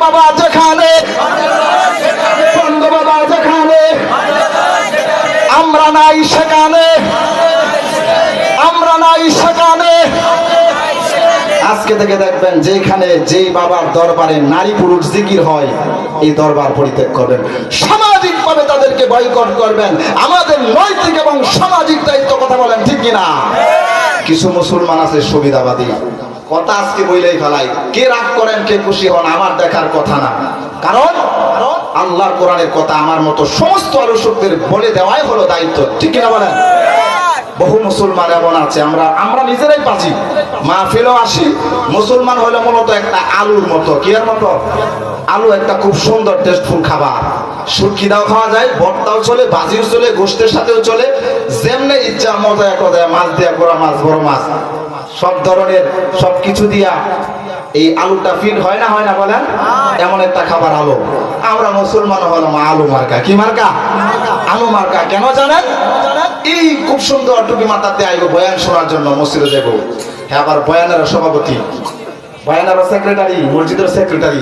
বাবা যেখানে, বন্ধ বাবা যেখানে, আমরা নাই সেখানে, আমরা নাই সেখানে। আজকে থেকে দেখবেন যেখানে যেই বাবার দরবারে নারী পুরুষ জিকির হয়, এই দরবার পরিত্যাগ করবেন, সামাজিক ভাবে তাদেরকে বয়কট করবেন। আমাদের নৈতিক এবং সামাজিক দায়িত্ব, কথা বলেন ঠিক কিনা? কিছু মুসলমান আছে সুবিধাবাদী, কথা আজকে বইলেই ফেলাই, কে রাগ করেন কে খুশি হন আমার দেখার কথা না। কারণ আল্লাহর কোরআনের কথা আমার মতো সমস্ত আলোচকদের বলে দেওয়াই হলো দায়িত্ব, ঠিক কিনা বলেন? বহু মুসলমান এমন আছে, আমরা নিজেরাই পাচ্ছি, মাহফিলও আসি। মুসলমান হলো মূলত একটা আলুর মতো, কি এর মতো? আলু একটা খুব সুন্দর টেস্টফুল খাবার, শুটকি দাও খাওয়া যায়, ভর্তাও চলে, ভাজিও চলে, গোশতের সাথেও চলে, যেমনি ইচ্ছা মজা এক দেয়, মাছ দিয়া, গোড়া মাছ, বড় মাছ, সব ধরনের সবকিছু দিয়া এই আলুটা ফিট হয় না, হয় না বলেন? এমন একটা খাবার আলু। আমরা মুসলমান হলাম আলু মার্কা, কি মার্কা? আলু মার্কা। কেন জানেন? এই খুব সুন্দর টুপি মাথাতে আইব বয়ান শোনার জন্য মসজিদে যাব, হ্যাঁ আবার বয়ানের সভাপতি, বয়ানের সেক্রেটারি, মসজিদের সেক্রেটারি,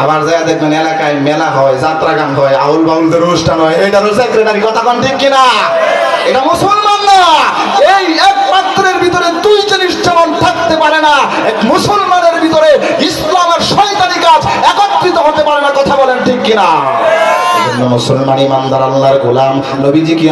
আবার যায় দেখবেন এলাকায় মেলা হয়, যাত্রা গান হয়, আউল বাউলদের অনুষ্ঠান হয়, এটারও সেক্রেটারি, কথা কোন ঠিক কিনা? এটা মুসলমান না। এই এক পাত্রের ভিতরে দুই জিনিস যেমন থাকতে পারে না, এক মুসলমানের ভিতরে ইসলামের শয়তানি কাজ একত্রিত হতে পারে না, কথা বলেন ঠিক কিনা? মুসলমান ইমানদার আল্লাহর গোলাম, নবীজি কি